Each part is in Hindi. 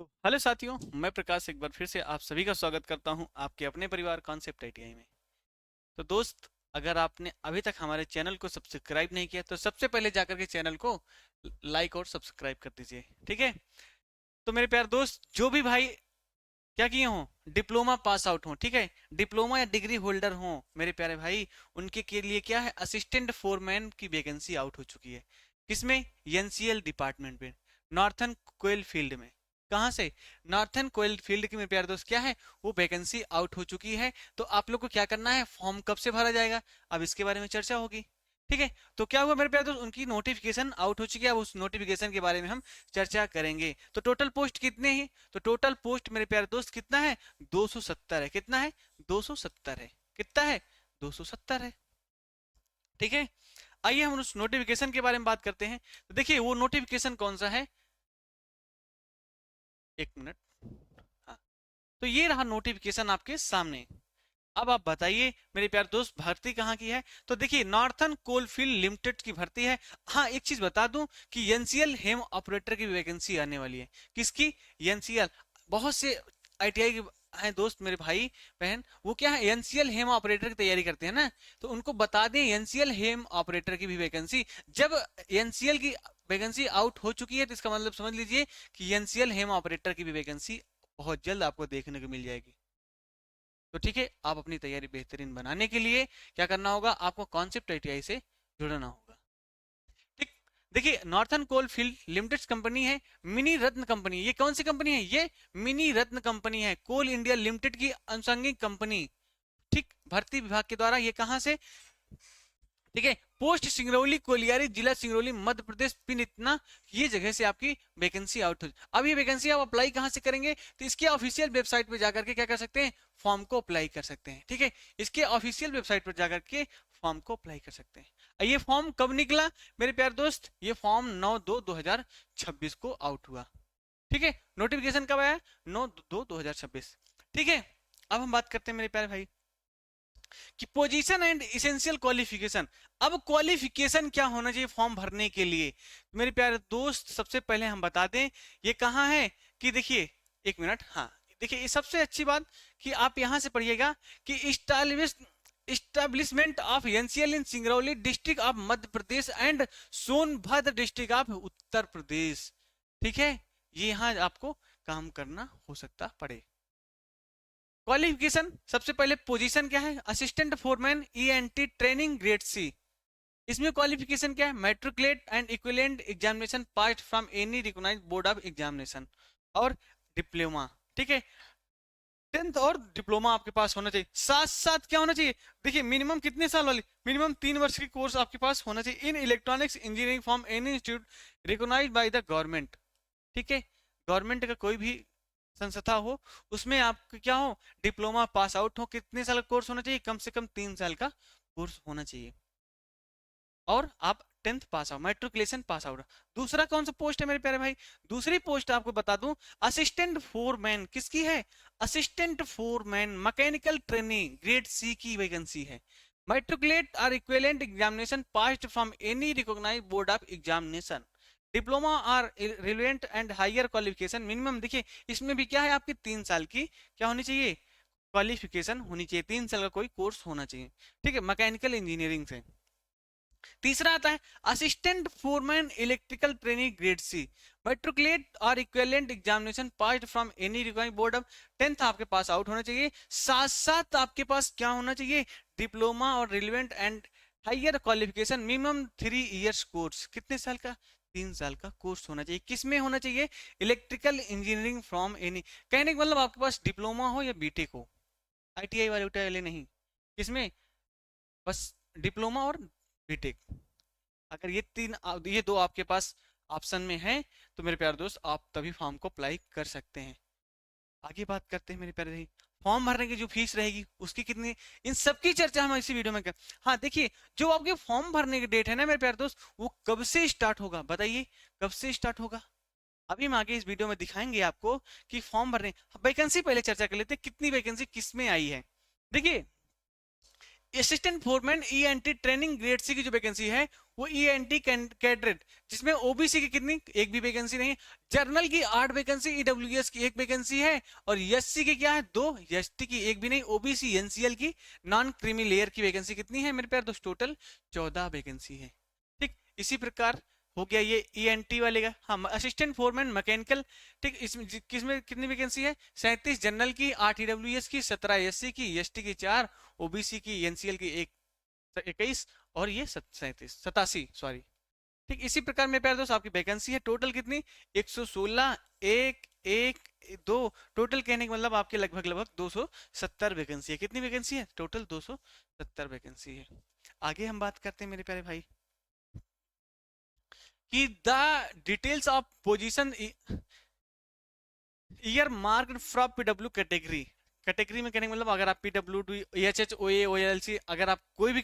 तो हेलो साथियों, मैं प्रकाश एक बार फिर से आप सभी का स्वागत करता हूं आपके अपने परिवार कॉन्सेप्ट आईटीआई में। तो दोस्त, अगर आपने अभी तक हमारे चैनल को सब्सक्राइब नहीं किया तो सबसे पहले जाकर के चैनल को लाइक और सब्सक्राइब कर दीजिए, ठीक है। तो मेरे प्यारे दोस्त, जो भी भाई क्या किए हों, डिप्लोमा पास आउट हों, ठीक है, डिप्लोमा या डिग्री होल्डर हों मेरे प्यारे भाई, उनके के लिए क्या है, असिस्टेंट फोरमैन की वैकेंसी आउट हो चुकी है। किसमें? एनसीएल डिपार्टमेंट में, नॉर्थन कोयल फील्ड में। कहाँ से? नॉर्थन कोयल फील्ड की मेरे प्यारे दोस्त क्या है, वो वैकेंसी आउट हो चुकी है। तो आप लोग को क्या करना है, फॉर्म कब से भरा जाएगा, अब इसके बारे में चर्चा होगी, ठीक है। तो क्या हुआ मेरे प्यारे दोस्त, उनकी नोटिफिकेशन आउट हो चुकी है, अब उस नोटिफिकेशन के बारे में हम चर्चा करेंगे। तो टोटल पोस्ट कितने हैं? तो टोटल पोस्ट मेरे प्यारे दोस्त कितना है? 270 है। कितना है? 270 है। कितना है? 270 है, ठीक है। आइए हम उस नोटिफिकेशन के बारे में बात करते हैं। तो देखिए वो नोटिफिकेशन कौन सा है, एक मिनट। हाँ, तो ये रहा नोटिफिकेशन आपके सामने। अब आप बताइए मेरे प्यारे दोस्त, भर्ती कहाँ की है? तो देखिए नॉर्थन कोलफील्ड लिमिटेड की भर्ती है। हाँ, एक चीज बता दूं कि एनसीएल हेम ऑपरेटर की वैकेंसी आने वाली है। किसकी? एनसीएल। बहुत से आईटीआई के हैं दोस्त, मेरे भाई बहन, वो क्या है, एनसीएल हेम ऑपरेटर की तैयारी करते हैं ना, तो उनको बता दें एनसीएल हेम ऑपरेटर की भी वैकेंसी, जब एनसीएल की वैकेंसी आउट हो चुकी है तो इसका मतलब समझ लीजिए कि एनसीएल हेम ऑपरेटर की भी वैकेंसी बहुत जल्द आपको देखने को मिल जाएगी। तो ठीक है, आप अपनी तैयारी बेहतरीन बनाने के लिए क्या करना होगा, आपको कॉन्सेप्ट आईटीआई से जुड़ना होगा, ठीक। देखिए Northern Coal Field Limited company है, मिनी रत्न कंपनी। ये कौन सी कंपनी है? ये मिनी रत्न कंपनी है, कोल इंडिया लिमिटेड की अनुषंगिक कंपनी, ठीक। भर्ती विभाग के द्वारा ये कहां से, ठीक है, पोस्ट सिंगरौली कोलियारी, जिला सिंगरौली, मध्य प्रदेश, पिन इतना, ये जगह से आपकी वैकेंसी आउट हो। अब ये वैकेंसी आप अप्लाई कहां से करेंगे? तो इसके ऑफिशियल वेबसाइट पे जाकर के क्या कर सकते हैं, फॉर्म को अप्लाई कर सकते हैं, ठीक है। इसके ऑफिशियल वेबसाइट पर जाकर के फॉर्म को अप्लाई कर सकते हैं। ये फॉर्म कब निकला मेरे प्यारे दोस्त? ये फॉर्म 9/2/2026 को आउट हुआ, ठीक है। नोटिफिकेशन कब आया? 9/2/2026, ठीक है। अब हम बात करते हैं मेरे प्यारे भाई कि पोजीशन एंड इसेंशियल क्वालिफिकेशन। अब क्वालिफिकेशन क्या होना चाहिए फॉर्म भरने के लिए? मेरे प्यारे दोस्त, सबसे पहले हम बता दें ये कहाँ है, कि देखिए, एक मिनट, हाँ, देखिए ये सबसे अच्छी बात कि आप यहां से पढ़िएगा कि establishment of NCL in Singrauli district of Madhya Pradesh and Sonbhadra district of Uttar Pradesh, ठीक है। ये यहाँ आपको काम करना हो सकता पड़े। क्वालिफिकेशन, सबसे पहले पोजीशन क्या है, assistant foreman ENT training grade C. इसमें क्वालिफिकेशन क्या है, matriculate and equivalent examination passed from any recognised board of examination, और डिप्लोमा, ठीक है। 10th और डिप्लोमा आपके पास होना चाहिए, साथ साथ क्या होना चाहिए, देखिए मिनिमम कितने साल वाली, मिनिमम 3 वर्ष की कोर्स आपके पास होना चाहिए in electronics engineering from any institute recognised by the government, ठीक है। गवर्नमेंट का कोई भी संस्था हो, उसमें आपको क्या हो, डिप्लोमा पास आउट हो। कितने साल का कोर्स होना चाहिए? कम से कम 3 साल का कोर्स होना चाहिए, और आप 10th pass out, matriculation pass out. दूसरा कौन सा पोस्ट है मेरे प्यारे भाई? दूसरी पोस्ट आपको बता दूं, असिस्टेंट फोरमैन। किसकी है? Assistant foreman mechanical training grade C की वैकेंसी है। मैट्रिकुलेट और equivalent examination passed from any recognised board of examination, diploma और relevant and higher qualification minimum. देखिए इसमें भी क्या है, आपकी 3 साल की क्या होनी चाहिए, क्वालिफिकेशन होनी चाहिए, 3 साल का कोई कोर्स होना चाहिए, ठीक है, मैकेनिकल इंजीनियरिंग से। तीसरा आता है assistant foreman electrical training grade C, matriculate और equivalent examination passed from any recognised board of, 10th आपके पास आउट होना चाहिए, साथ साथ आपके पास क्या होना चाहिए, डिप्लोमा और relevant and higher qualification minimum 3 years course. कितने साल का? 3 साल का कोर्स होना चाहिए। किसमें होना चाहिए? इलेक्ट्रिकल इंजीनियरिंग फ्रॉम एनी, कहने का मतलब आपके पास डिप्लोमा हो या बीटेक हो, आईटीआई वाले नहीं, किसमें, बस डिप्लोमा और बीटेक। अगर ये दो आपके पास ऑप्शन में है तो मेरे प्यारे दोस्त आप तभी फॉर्म को अप्लाई कर सकते हैं। आगे बात करते हैं मेरे प्यारे भाई, फॉर्म भरने की जो फीस रहेगी उसकी कितनी, इन सबकी चर्चा हम इसी वीडियो में कर। हाँ देखिए, जो आपके फॉर्म भरने की डेट है ना मेरे प्यारे दोस्त, वो कब से स्टार्ट होगा बताइए, कब से स्टार्ट होगा? अभी हम आगे इस वीडियो में दिखाएंगे आपको कि फॉर्म भरने, वैकेंसी पहले चर्चा कर लेते हैं, कितनी वैकेंसी किस में आई है। देखिए assistant foreman ENT training grade C की जो वैकेंसी है वो ईएनटी कैडेट, जिसमें ओबीसी की कितनी, एक भी वैकेंसी नहीं। जर्नल की 8 वैकेंसी, ईडब्ल्यूएस की 1 वैकेंसी है, और एससी की क्या है 2, एसटी की 1 भी नहीं, ओबीसी एनसीएल की नॉन क्रीमी लेयर की वैकेंसी कितनी है मेरे प्यार दोस्त, टोटल 14 वैकेंसी है। ठीक, इसी प्रकार हो गया ये ईएनटी वाले का। हाँ, असिस्टेंट फोरमैन मैकेनिकल, ठीक, इसमें किसमें कितनी वैकेंसी है, 37 जनरल की, 8 ईडब्ल्यूएस की, 17 एससी की, एसटी की 4, ओबीसी की एनसीएल की 21, और ये 87 सॉरी। ठीक, इसी प्रकार मेरे प्यारे दोस्त आपकी वैकेंसी है टोटल कितनी, 116, एक एक दो, टोटल कहने का मतलब आपके लगभग लगभग 270 वैकेंसी है। कितनी वैकेंसी है टोटल, 270 वैकेंसी है। आगे हम बात करते हैं मेरे प्यारे भाई कि the details of position are marked from PW category. Category में कहने का मतलब अगर आप पीडब्ल्यू डी, एचएच, ओए, ओएलसी, अगर आप कोई भी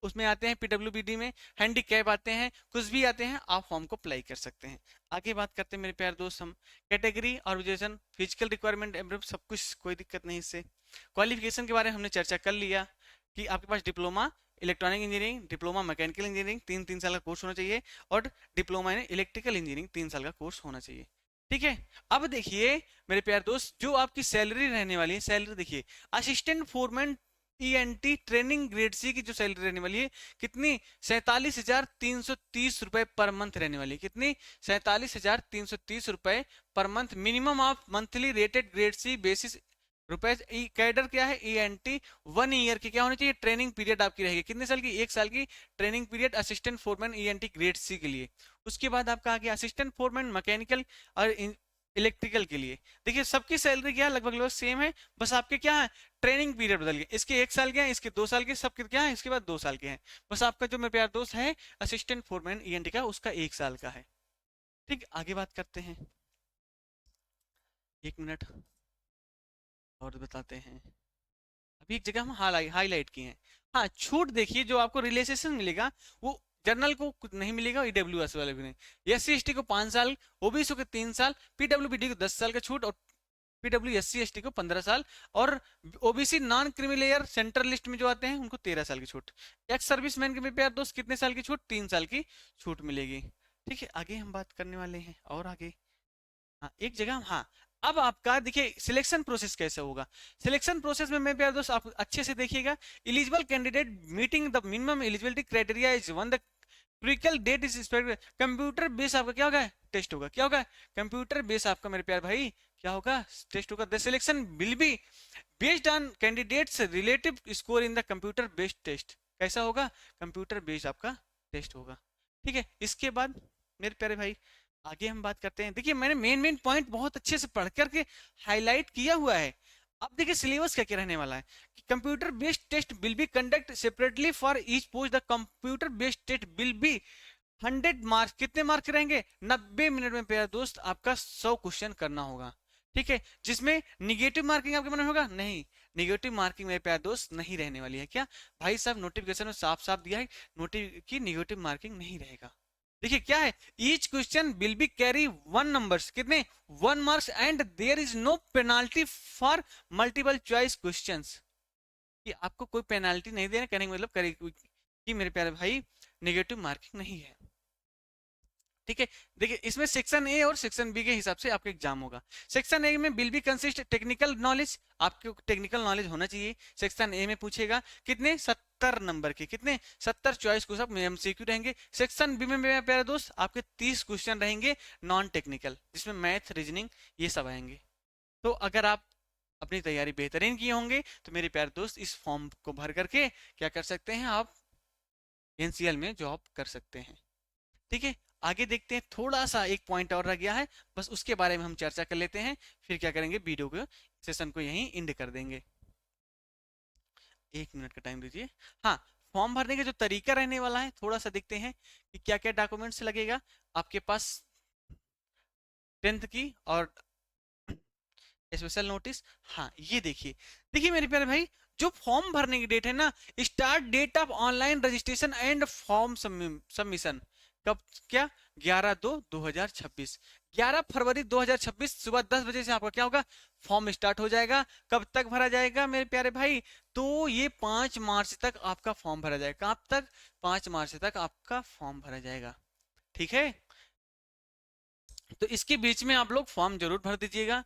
उसमें आते हैं, पीडब्ल्यूबीडी में हैंडीकैप आते हैं, कुछ भी आते हैं, आप फॉर्म को अप्लाई कर सकते हैं। आगे बात करते हैं मेरे प्यारे दोस्त हम कैटेगरी, ऑर्गेनाइजेशन, फिजिकल रिक्वायरमेंट, सब कुछ, कोई दिक्कत नहीं इससे। क्वालिफिकेशन के बारे में हमने चर्चा कर लिया कि आपके पास diploma electronic engineering, diploma mechanical engineering 3 साल का कोर्स होना चाहिए, और डिप्लोमा इन इलेक्ट्रिकल इंजीनियरिंग 3 साल का कोर्स होना चाहिए। ठीक है, अब देखिए मेरे प्यारे दोस्त जो आपकी सैलरी रहने वाली है, सैलरी देखिए assistant foreman ENT training grade C की जो सैलरी रहने वाली है कितनी, 47,330 रुपए पर मंथ रहने वाली है। कितनी, 47,330 रुपए per month, minimum of monthly rated grade C basis रुपए। कैडर क्या है, ईएनटी 1 ईयर की क्या होनी चाहिए, ट्रेनिंग पीरियड आपकी रहेगी कितने साल की, 1 साल की training period assistant foreman ENT grade C के लिए। उसके बाद आपका आ गया असिस्टेंट फोरमैन मैकेनिकल और इलेक्ट्रिकल के लिए। देखिए सबकी सैलरी क्या है, लगभग लगभग सेम है, बस आपके क्या है ट्रेनिंग पीरियड बदल गया, इसके 1 साल के हैं, इसके 2 साल के, सबके क्या है इसके बाद 2 साल के हैं। बस आपका जो मेरे प्यार दोस्त है असिस्टेंट फोरमैन ईएनटी का, उसका 1 साल का है। ठीक, आगे बात करते हैं, 1 मिनट और बताते हैं। अभी एक जगह हम हाईलाइट किए हैं। हाँ, छूट देखिए जो आपको रिलैक्सेशन मिलेगा वो जनरल को कुछ नहीं मिलेगा, ईडब्ल्यूएस वाले भी नहीं। एस सी एस टी को 5 साल, ओबीसी को 3 साल, पीडब्ल्यूबीडी को 10 साल का छूट, और PW S C S T को 15 साल, और OBC non creamy layer central list में जो आते हैं उनको 13 साल की छूट। एक्स सर्विसमैन के प्यार दोस्त कितने साल की छूट, 3 साल की छूट मिलेगी। ठीक है, आगे हम बात करने वाले हैं और आगे। हाँ, एक जगह, हाँ, अब आपका देखिए सिलेक्शन प्रोसेस कैसे होगा। सिलेक्शन प्रोसेस में मेरे प्यारे दोस्त आप अच्छे से देखिएगा। Eligible candidate meeting the minimum eligibility criteria is one, the critical date is computer base आपका क्या होगा, टेस्ट होगा। क्या होगा, कंप्यूटर बेस आपका मेरे प्यार भाई क्या होगा, टेस्ट होगा। The selection will be based on candidates relative score in the computer based test. कैसा होगा, कंप्यूटर बेस्ड आपका टेस्ट होगा। ठीक है, इसके बाद मेरे प्यारे भाई आगे हम बात करते हैं। देखिए मैंने मेन मेन पॉइंट बहुत अच्छे से पढ़ करके हाईलाइट किया हुआ है। अब देखिए सिलेबस क्या क्या रहने वाला है कि computer based test will be conduct separately for each post. The computer based test will be 100 marks. कितने मार्क्स रहेंगे, 90 मिनट में प्यारे दोस्त आपका 100 क्वेश्चन करना होगा। ठीक है, जिसमें निगेटिव मार्किंग आपके मन में होगा नहीं, निगेटिव मार्किंग मेरे प्यारे दोस्त नहीं रहने वाली है। क्या भाई साहब, नोटिफिकेशन में साफ साफ दिया है की निगेटिव मार्किंग नहीं रहेगा। देखिए क्या है, each question will be carry 1 numbers, कितने 1 marks, and there is no penalty for multiple choice questions. कि आपको कोई पेनाल्टी नहीं देना, कहने का मतलब करेगी कि मेरे प्यारे भाई नेगेटिव मार्किंग नहीं है। ठीक है, देखिए इसमें सेक्शन ए और सेक्शन बी के हिसाब से आपका एग्जाम होगा। सेक्शन ए में will be consist technical knowledge, आपको टेक्निकल नॉलेज होना चाहिए। सेक्शन ए में पूछेगा कितने 70 नंबर के, कितने 70 चॉइस को सब एमसीक्यू रहेंगे। सेक्शन बी में मेरे प्यारे दोस्त आपके 30 क्वेश्चन रहेंगे नॉन टेक्निकल, जिसमें मैथ रीजनिंग ये सब आएंगे। तो अगर आप अपनी तैयारी बेहतरीन किए होंगे तो मेरे प्यारे दोस्त इस फॉर्म को भर करके क्या कर सकते हैं, आप एनसीएल में जॉब कर सकते हैं। ठीक है, आगे देखते हैं, थोड़ा सा एक पॉइंट और रह गया है, बस उसके बारे में हम चर्चा कर लेते हैं, फिर क्या करेंगे वीडियो को सेशन को यहीं एंड कर देंगे। 1 मिनट का टाइम दीजिए। हाँ, फॉर्म भरने का जो तरीका रहने वाला है थोड़ा सा देखते हैं कि क्या क्या डॉक्यूमेंट्स लगेगा आपके पास। 10th की और स्पेशल नोटिस। हाँ ये देखिए, देखिए मेरे प्यारे भाई जो फॉर्म भरने की डेट है ना, start date of online registration and form submission कब, क्या 11/2/2026। 11 फरवरी 2026 सुबह 10 बजे से आपका क्या होगा, फॉर्म स्टार्ट हो जाएगा। कब तक भरा जाएगा मेरे प्यारे भाई, तो ये 5 मार्च तक आपका फॉर्म भरा जाएगा। कब तक, 5 मार्च तक आपका फॉर्म भरा जाएगा। ठीक है, तो इसके बीच में आप लोग फॉर्म जरूर भर दीजिएगा।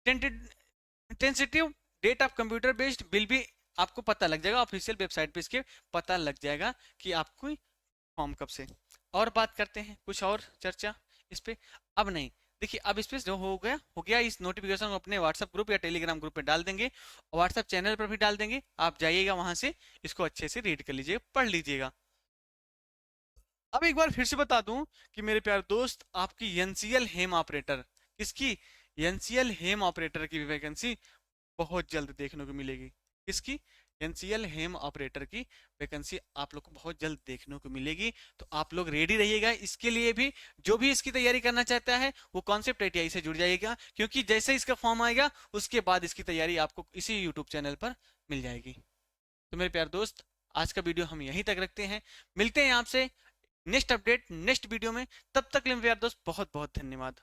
Tentative date of computer based बिल भी आपको पता लग जाएगा, ऑफिशियल वेबसाइट पे इसके पता लग जाएगा कि आपको फॉर्म कब से। और बात करते हैं कुछ और चर्चा इस पे। अब नहीं, देखिए अब इस पे जो हो गया इस नोटिफिकेशन को अपने व्हाट्सएप ग्रुप या टेलीग्राम ग्रुप पे डाल देंगे, और व्हाट्सएप चैनल पर भी डाल देंगे। आप जाइएगा वहां से इसको अच्छे से रीड कर लीजिएगा, पढ़ लीजिएगा। अब एक बार फिर से बता दूं कि मेरे प्यारे दोस्त, आपकी एनसीएल हेम ऑपरेटर, किसकी, एनसीएल हेम ऑपरेटर की वैकेंसी बहुत जल्द देखने को मिलेगी। किसकी, एनसीएल हेम ऑपरेटर की वैकेंसी आप लोग को बहुत जल्द देखने को मिलेगी। तो आप लोग रेडी रहिएगा इसके लिए भी। जो भी इसकी तैयारी करना चाहता है वो कॉन्सेप्ट आईटीआई से जुड़ जाएगा, क्योंकि जैसे इसका फॉर्म आएगा उसके बाद इसकी तैयारी आपको इसी यूट्यूब चैनल पर मिल जाएगी। तो मेरे प्यारे दोस्त, आज का वीडियो हम यहीं तक रखते हैं। मिलते हैं आपसे नेक्स्ट अपडेट नेक्स्ट वीडियो में। तब तक के लिए मेरे प्यारे दोस्त बहुत बहुत धन्यवाद।